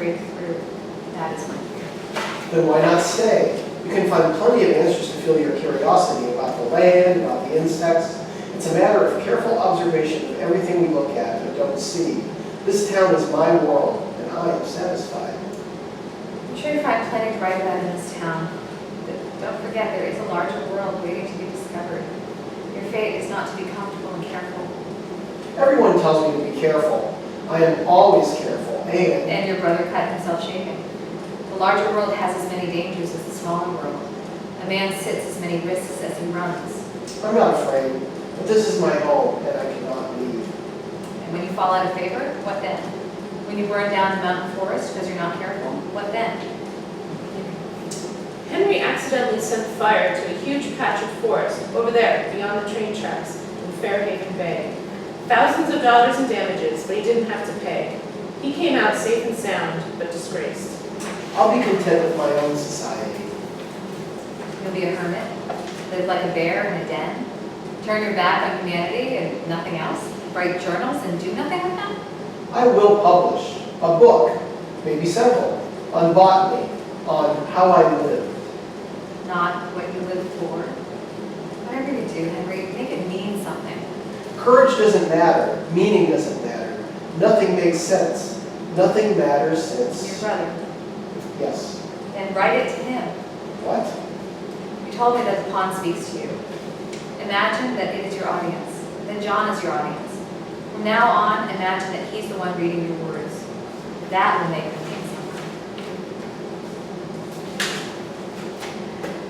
break through. That is my fear. Then why not stay? You can find plenty of answers to fill your curiosity about the land, about the insects. It's a matter of careful observation of everything we look at but don't see. This town is my world, and I am satisfied. I'm sure you find plenty to write about in this town. But don't forget, there is a larger world waiting to be discovered. Your fate is not to be comfortable and careful. Everyone tells me to be careful. I am always careful, and... And your brother cut himself shaving. The larger world has as many dangers as the smaller world. A man sits as many risks as he runs. I'm not afraid, but this is my home, and I cannot leave. And when you fall out of favor, what then? When you burn down the mountain forest because you're not careful, what then? Henry accidentally set fire to a huge patch of forest over there beyond the train tracks in Fairhaven Bay. Thousands of dollars in damages, but he didn't have to pay. He came out safe and sound, but disgraced. I'll be content with my own society. You'll be a hermit, live like a bear in a den, turn your back on humanity and nothing else, write journals and do nothing with them? I will publish a book, maybe several, on botany, on how I live. Not what you live for. Whatever you do, Henry, make it mean something. Courage doesn't matter. Meaning doesn't matter. Nothing makes sense. Nothing matters Your since... brother. Yes. Then write it to him. What? You told me that the pond speaks to you. Imagine that it is your audience. Then John is your audience. From now on, imagine that he's the one reading your words. That will make them mean something.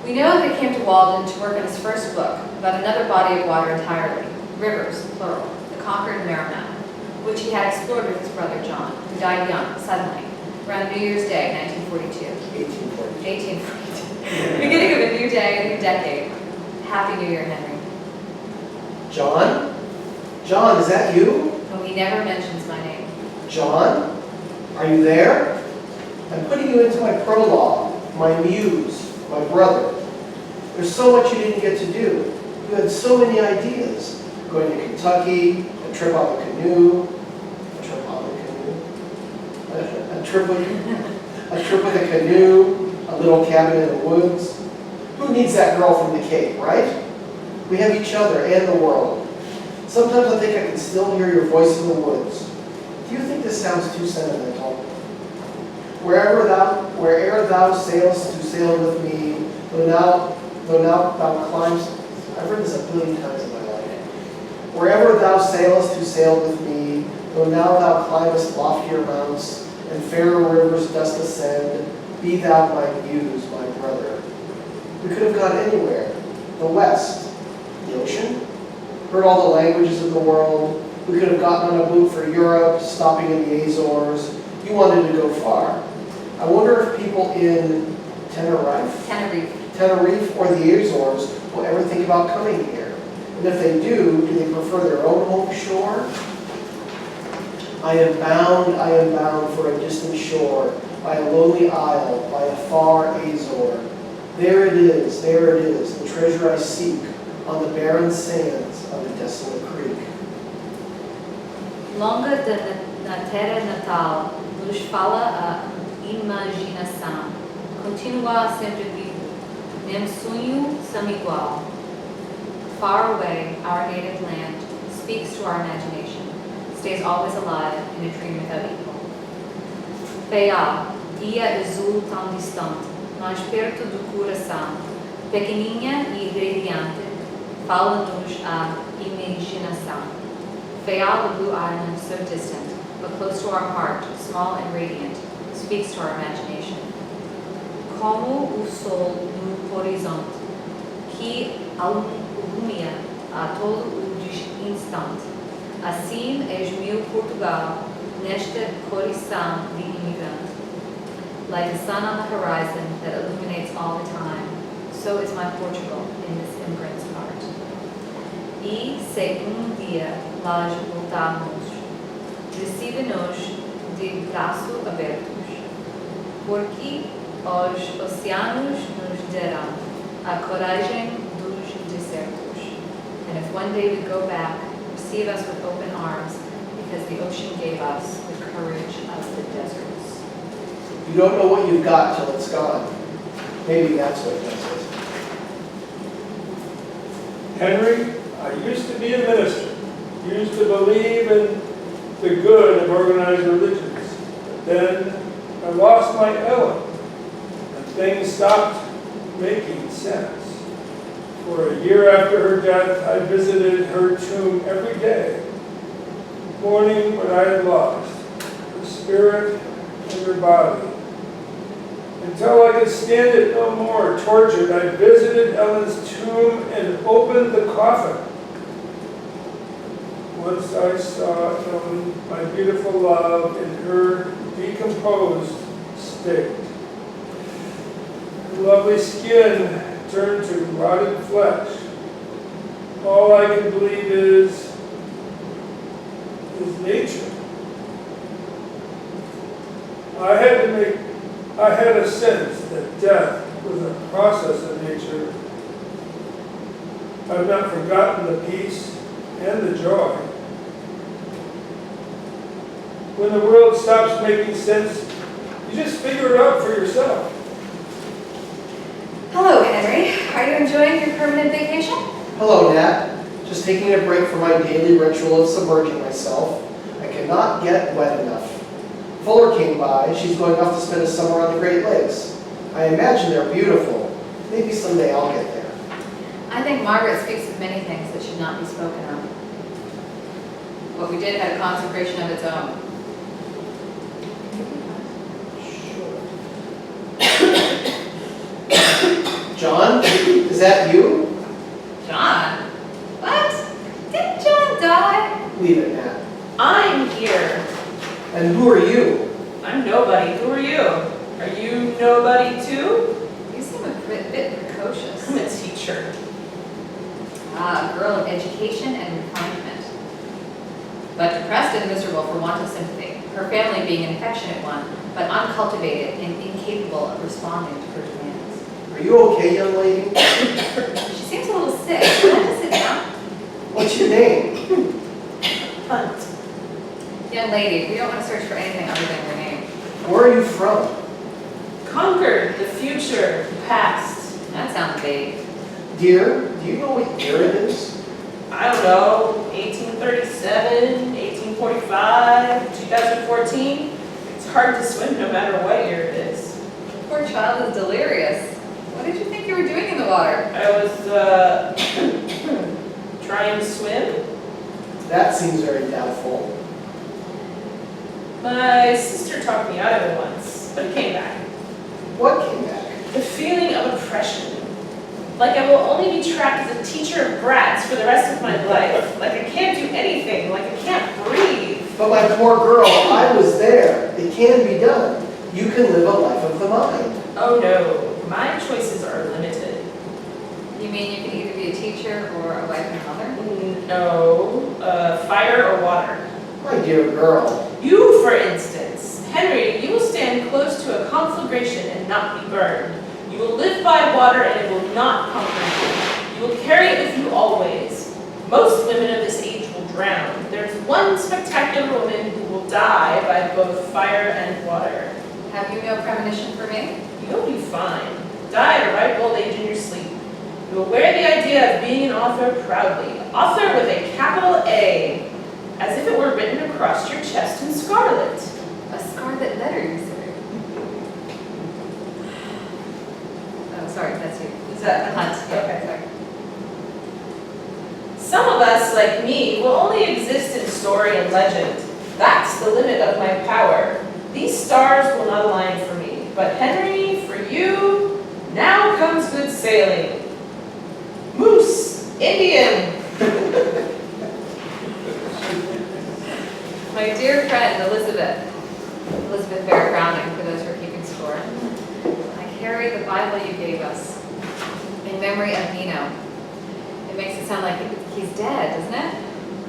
We know that he came to Walden to work on his first book about another body of water entirely, rivers, plural, the conquered Merrimack, which he had explored with his brother John, who died young, suddenly, around New Year's Day, 1942. 1842. 1842. Beginning of a new day, a new decade. Happy New Year, Henry. John? John, is that you? Oh, he never mentions my name. John? Are you there? I'm putting you into my prologue, my muse, my brother. There's so much you didn't get to do. You had so many ideas. Going to Kentucky, a trip on the canoe, a trip with a canoe, a little cabin in the woods. Who needs that girl from the Cape, right? We have each other and the world. Sometimes I think I can still hear your voice in the woods. Do you think this sounds too sentimental? Wherever thou sailest to sail with me, though now thou climbst, I've read this a billion times in my life. Wherever thou sailest to sail with me, though now thou climbest loftier mounts, and fairer rivers dost ascend, be thou my muse, my brother. We could have gone anywhere. The West, the ocean, heard all the languages of the world. We could have gotten on a boat for Europe, stopping in the Azores. You wanted to go far. I wonder if people in Tenerife or the Azores will ever think about coming here. And if they do they prefer their own home shore? I am bound for a distant shore, by a lonely isle, by a far Azore. There it is, the treasure I seek, on the barren sands of a desolate creek. Longa na terra natal, nos fala a imaginação. Continua sempre vivo, nem sonho sem igual. Far away, our native land speaks to our imagination, stays always alive in a dream without equal. Feia, ia azul tão distante, mais perto do coração, pequeninha e radiante, fala-nos a imaginação. Feia, the blue island, so distant, but close to our heart, small and radiant, speaks to our imagination. Como o sol no horizonte, que alumia a todo o instante. Assim és meu Portugal, nesta coração de imigrante. Like the sun on the horizon that illuminates all the time, so is my Portugal in this immigrant's heart. E se dia lá voltarmos, recebe-nos de braços abertos, porque os oceanos nos darão a coragem dos desertos. And if one day we go back, receive us with open arms, because the ocean gave us the courage of the deserts. You don't know what you've got till it's gone. Maybe that's what does it. Henry, I used to be a minister. Used to believe in the good of organized religions. But then I lost my Ellen, and things stopped making sense. For a year after her death, I visited her tomb every day, mourning what I had lost, her spirit and her body. Until I could stand it no more, tortured, I visited Ellen's tomb and opened the coffin. Once I saw Ellen, my beautiful love, in her decomposed state. Her lovely skin turned to rotted flesh. All I can believe is nature. I had a sense that death was a process of nature. I've not forgotten the peace and the joy. When the world stops making sense, you just figure it out for yourself. Hello, Henry. Are you enjoying your permanent vacation? Hello, Nat. Just taking a break from my daily ritual of submerging myself. I cannot get wet enough. Fuller came by. She's going off to spend a summer on the Great Lakes. I imagine they're beautiful. Maybe someday I'll get there. I think Margaret speaks of many things that should not be spoken of. What we did had a consecration of its own. John, is that you? John? What? Didn't John die? Leave it, Nat. I'm here. And who are you? I'm nobody. Who are you? Are you nobody too? You seem a bit precocious. I'm a teacher. Ah, a girl of education and refinement. But depressed and miserable for want of sympathy, her family being an affectionate one, but uncultivated and incapable of responding to her demands. Are you okay, young lady? She seems a little sick. Can I just sit down? What's your name? Hunt. Young lady, we don't want to search for anything other than your name. Where are you from? Conquered the future, the past. That sounds vague. Dear, do you know what year it is? I don't know, 1837, 1845, 2014. It's hard to swim no matter what year it is. Poor child is delirious. What did you think you were doing in the water? I was, trying to swim. That seems very doubtful. My sister talked me out of it once, but it came back. What came back? The feeling of oppression. Like I will only be trapped as a teacher of brats for the rest of my life. Like I can't do anything. Like I can't breathe. But my poor girl, I was there. It can be done. You can live a life of the mind. Oh no, my choices are limited. You mean you can either be a teacher or a wife and mother? No, fire or water. My dear girl. You, for instance, Henry, you will stand close to a conflagration and not be burned. You will live by water and it will not conquer you. You will carry it with you always. Most women of this age will drown. There's one spectacular woman who will die by both fire and water. Have you no premonition for me? You'll be fine. Die at a ripe old age in your sleep. You will wear the idea of being an author proudly. Author with a capital A. As if it were written across your chest in scarlet. A scarlet letter, you said. Oh, sorry, that's you. Is that Hunt? Yeah, Okay. sorry. Some of us, like me, will only exist in story and legend. That's the limit of my power. These stars will not align for me. But Henry, for you, now comes good sailing. Moose, Indian. My dear friend, Elizabeth Bear Browning, for those who are keeping score. I carry the Bible you gave us in memory of Nino. It makes it sound like he's dead, doesn't it?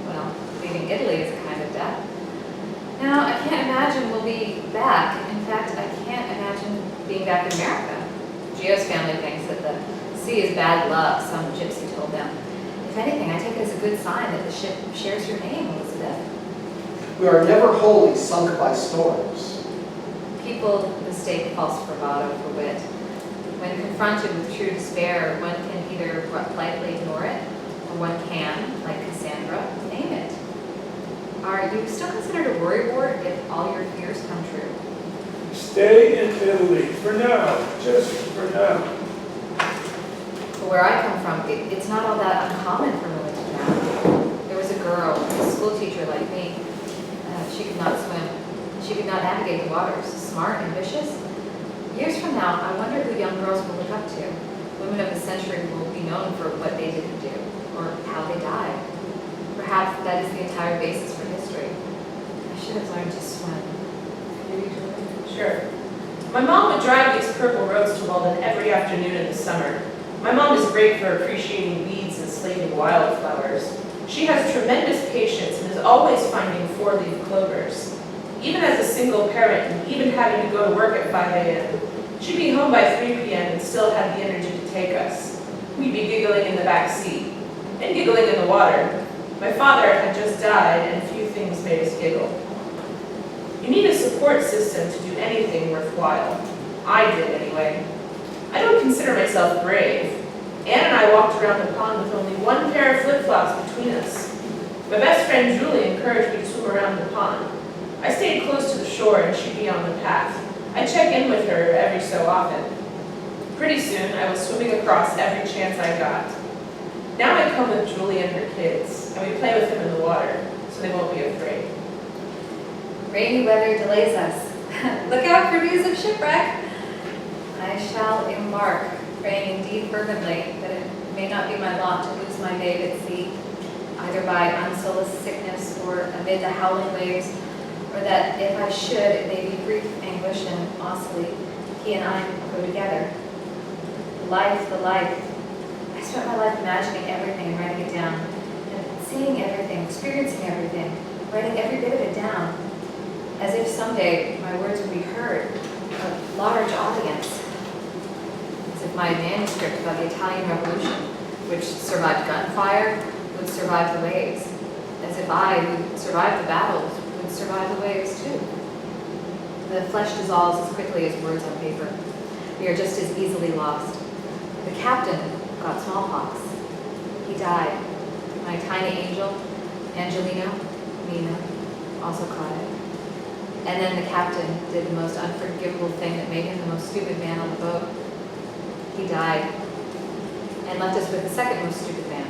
Well, leaving Italy is a kind of death. Now, I can't imagine we'll be back. In fact, I can't imagine being back in America. Gio's family thinks that the sea is bad luck, some gypsy told them. If anything, I take it as a good sign that the ship shares your name, Elizabeth. We are never wholly sunk by storms. People, this mistake false bravado for wit. When confronted with true despair, one can either politely ignore it, or one can, like Cassandra, name it. Are you still considered a worrywart if all your fears come true? Stay in Italy for now, just for now. But where I come from, it's not all that uncommon for women to drown. There was a girl, a school teacher like me. She could not swim. She could not navigate the waters. Smart, ambitious. Years from now, I wonder who young girls will look up to. Women of the century will be known for what they didn't do, or how they died. Perhaps that is the entire basis for history. I should have learned to swim. Sure. My mom would drive these purple roads to Walden every afternoon in the summer. My mom is great for appreciating weeds and slaving wildflowers. She has tremendous patience and is always finding four-leaf clovers. Even as a single parent, and even having to go to work at 5 a.m., she'd be home by 3 p.m. and still had the energy to take us. We'd be giggling in the back seat, and giggling in the water. My father had just died, and few things made us giggle. You need a support system to do anything worthwhile. I did, anyway. I don't consider myself brave. Anne and I walked around the pond with only one pair of flip-flops between us. My best friend Julie encouraged me to swim around the pond. I stayed close to the shore and she'd be on the path. I'd check in with her every so often. Pretty soon, I was swimming across every chance I got. Now I come with Julie and her kids, and we play with them in the water, so they won't be afraid. Rainy weather delays us. Look out for news of shipwreck. I shall embark, praying indeed fervently that it may not be my lot to lose my babe at sea, either by unsolaced sickness or amid the howling waves, or that if I should, it may be brief anguish and awfully he and I go together. The life. I spent my life imagining everything and writing it down, and seeing everything, experiencing everything, writing every bit of it down, as if someday my words would be heard, a large audience. As if my manuscript about the Italian Revolution, which survived gunfire, would survive the waves. As if I, who survived the battles, would survive the waves too. The flesh dissolves as quickly as words on paper. We are just as easily lost. The captain got smallpox. He died. My tiny angel, Angelino, Nina, also caught it. And then the captain did the most unforgivable thing that made him the most stupid man on the boat. He died and left us with the second most stupid man.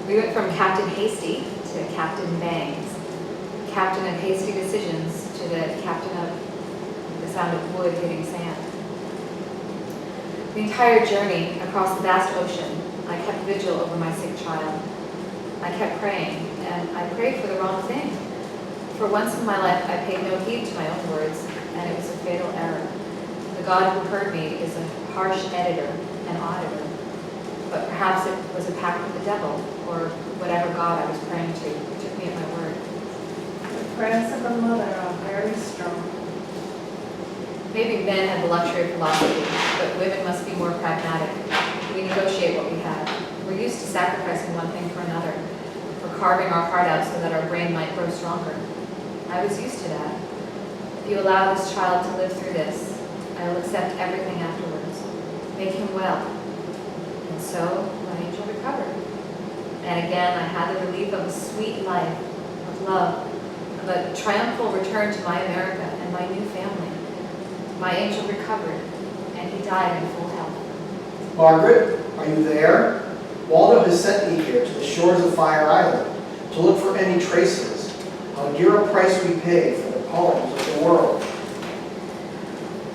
We went from Captain Hasty to Captain Bangs, captain of hasty decisions to the captain of the sound of wood hitting sand. The entire journey across the vast ocean, I kept vigil over my sick child. I kept praying, and I prayed for the wrong thing. For once in my life, I paid no heed to my own words, and it was a fatal error. The God who heard me is a harsh editor and auditor, but perhaps it was a pact with the devil, or whatever God I was praying to, who took me at my word. The prayers of a mother are very strong. Maybe men have the luxury of philosophy, but women must be more pragmatic. We negotiate what we have. We're used to sacrificing one thing for another, for carving our heart out so that our brain might grow stronger. I was used to that. If you allow this child to live through this, I will accept everything afterwards. Make him well. And so my angel recovered. And again, I had the relief of a sweet life, of love, of a triumphal return to my America and my new family. My angel recovered, and he died in full health. Margaret, are you there? Waldo has sent me here to the shores of Fire Island to look for any traces. How dear a price we pay for the poems of the world.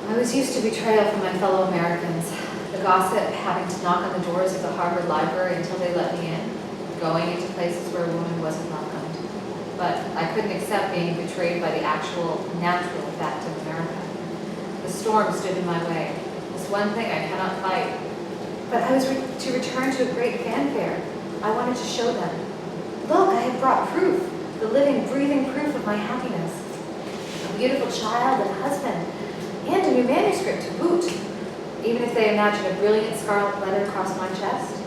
I was used to betrayal from my fellow Americans, the gossip having to knock on the doors of the Harvard Library until they let me in, going into places where a woman wasn't welcomed. But I couldn't accept being betrayed by the actual, natural fact of America. The storm stood in my way. This one thing I cannot fight. But I was to return to a great fanfare. I wanted to show them. Look, I have brought proof, the living, breathing proof of my happiness. A beautiful child and husband, and a new manuscript to boot. Even if they imagine a brilliant scarlet letter across my chest,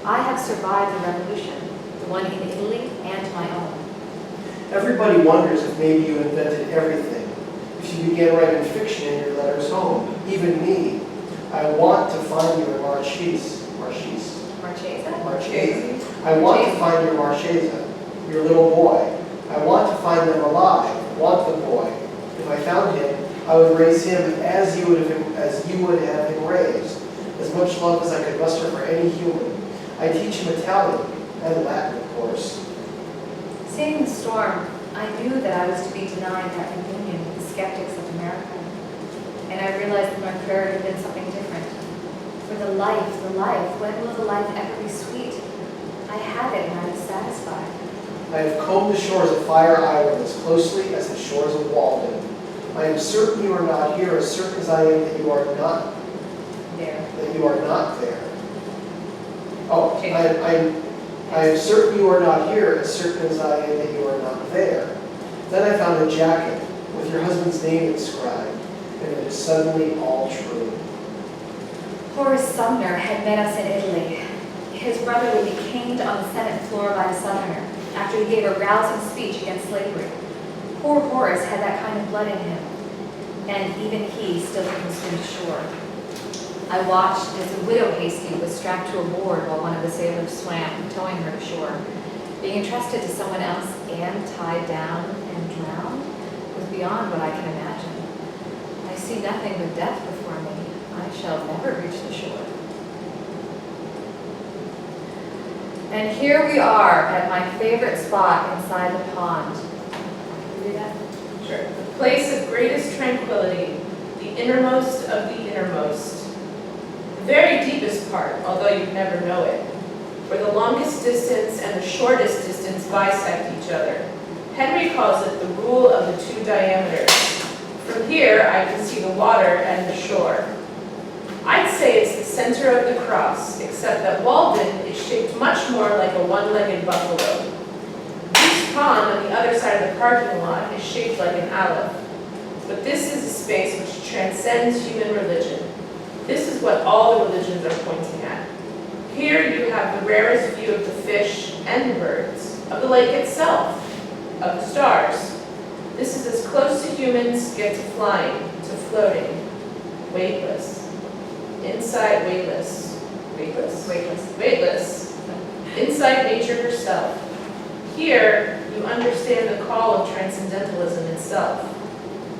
I have survived the revolution, the one in Italy and my own. Everybody wonders if maybe you invented everything. If you you began writing fiction in your letters home, even me. I want to find your Marchese. I want to find your Marchesa, your little boy. I want to find them alive, want the boy. If I found him, I would raise him as you would have him raised, as much love as I could muster for any human. I teach him Italian, and Latin, of course. Seeing the storm, I knew that I was to be denied that reunion with the skeptics of America. And I realized that my prayer had been something different. For the life, when will the life ever be sweet? I had it and I was satisfied. I have combed the shores of Fire Island as closely as the shores of Walden. I am certain you are not here, as certain as I am that you are not There. there. Oh, I am certain you are not here, as certain as I am that you are not there. Then I found a jacket with your husband's name inscribed, and it is suddenly all true. Horace Sumner had met us in Italy. His brother would be caned on the Senate floor by a Southerner after he gave a rousing speech against slavery. Poor Horace had that kind of blood in him, and even he still couldn't swim to shore. I watched as a widow Hasty was strapped to a board while one of the sailors swam, towing her to shore. Being entrusted to someone else and tied down and drowned was beyond what I can imagine. I see nothing but death before me. I shall never reach the shore. And here we are at my favorite spot inside the pond. Can you do that? Sure. The place of greatest tranquility, the innermost of the innermost. The very deepest part, although you'd never know it, where the longest distance and the shortest distance bisect each other. Henry calls it the rule of the two diameters. From here, I can see the water and the shore. I'd say it's the center of the cross, except that Walden is shaped much more like a one-legged buffalo. Each pond on the other side of the parking lot is shaped like an aleph. But this is a space which transcends human religion. This is what all the religions are pointing at. Here you have the rarest view of the fish and the birds, of the lake itself, of the stars. This is as close to humans get to flying, to floating, weightless. Inside weightless. Weightless? Weightless. Inside nature herself. Here, you understand the call of transcendentalism itself.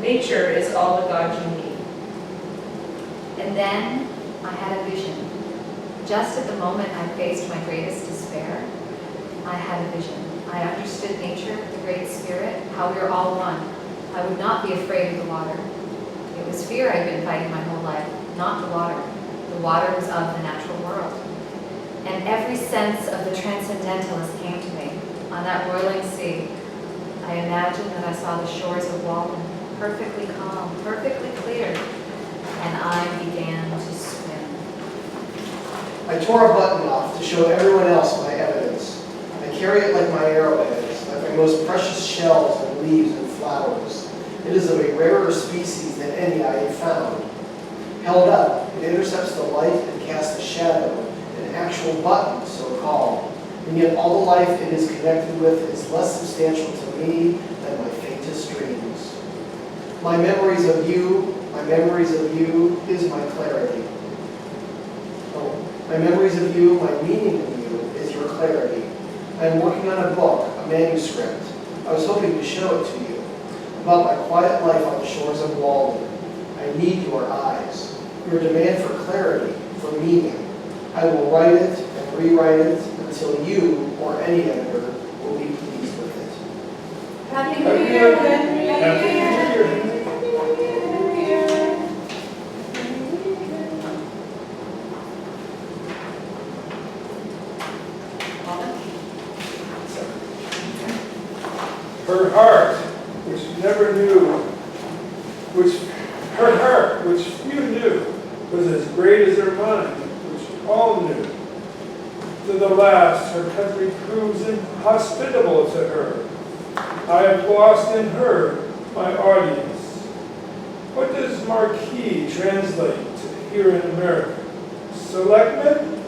Nature is all the God you need. And then I had a vision. Just at the moment I faced my greatest despair, I had a vision. I understood nature, the great spirit, how we are all one. I would not be afraid of the water. It was fear I'd been fighting my whole life, not the water. The water was of the natural world. And every sense of the transcendentalist came to me. On that roiling sea, I imagined that I saw the shores of Walden, perfectly calm, perfectly clear, and I began to swim. I tore a button off to show everyone else my evidence. I carry it like my arrowheads, like my most precious shells and leaves and flowers. It is of a rarer species than any I had found. Held up, it intercepts the light and casts a shadow, an actual button, so-called. And yet all the life it is connected with is less substantial to me than my faintest dreams. My memories of you is my clarity. Oh, my memories of you, my meaning of you is your clarity. I am working on a book, a manuscript. I was hoping to show it to you, about my quiet life on the shores of Walden. I need your eyes, your demand for clarity, for meaning. I will write it and rewrite it until you or any editor will be pleased with it. Happy New Year, Henry. Happy New Year. Her heart, which few knew, was as great as her mind, which all knew. To the last, her country proves inhospitable to her. I have lost in her my audience. What does marquis translate to here in America? Selectman?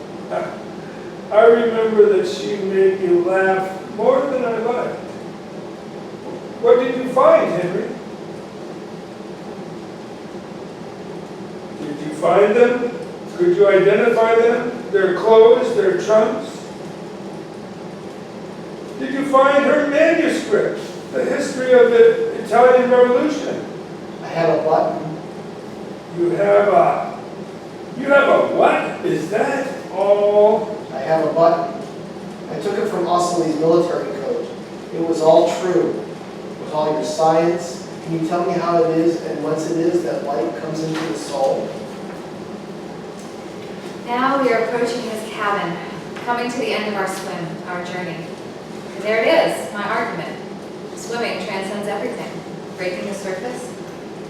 I remember that she made me laugh more than I liked. What did you find, Henry? find them? Could you identify them? Their clothes, their trunks? Did you find her manuscript, the history of the Italian Revolution? I have a button. You have a what? Is that all? I have a button. I took it from Ossoly's military code. It was all true. With all your science, can you tell me how it is and whence it is that light comes into the soul? Now we are approaching his cabin, coming to the end of our swim, our journey. And there it is, my argument. Swimming transcends everything. Breaking the surface.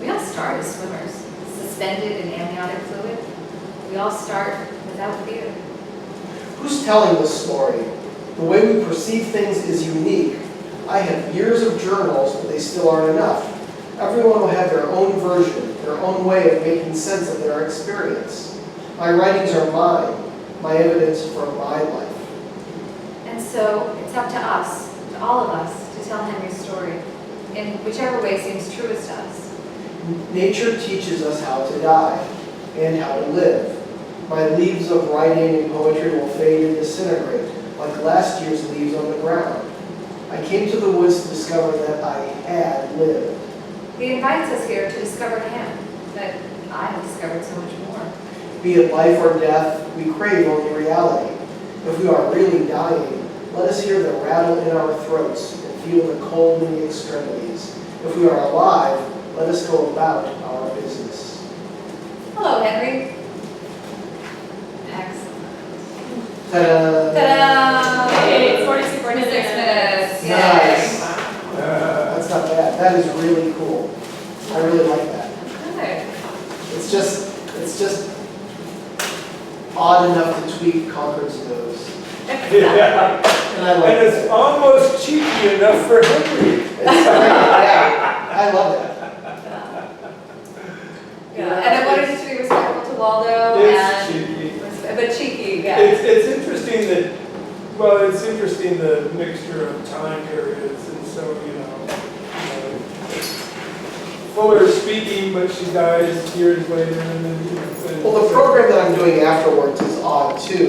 We all start as swimmers, suspended in amniotic fluid. We all start without fear. Who's telling this story? The way we perceive things is unique. I have years of journals, but they still aren't enough. Everyone will have their own version, their own way of making sense of their experience. My writings are mine, my evidence from my life. And so it's up to us, to all of us, to tell Henry's story, in whichever way seems truest to us. Nature teaches us how to die and how to live. My leaves of writing and poetry will fade and disintegrate, like last year's leaves on the ground. I came to the woods to discover that I had lived. He invites us here to discover him, but I have discovered so much more. Be it life or death, we crave only reality. If we are really dying, let us hear the rattle in our throats and feel the cold in the extremities. If we are alive, let us go about our business. Hello, Henry. Excellent. Ta-da! Ta-da! Hey, 46 46 minutes. minutes. Nice. Wow. That's not bad. That is really cool. I really like that. Good. It's just odd enough to tweak Concord's nose. Yeah. And I like And it's it. almost cheeky enough for Henry. Yeah, I love it. Yeah. And I wanted it to be respectful to Waldo It's and cheeky. but cheeky, yeah. It's interesting that, well, it's interesting the mixture of time periods, and so, Fuller's speaking, but she dies years later, and then, Well, the program that I'm doing afterwards is odd too.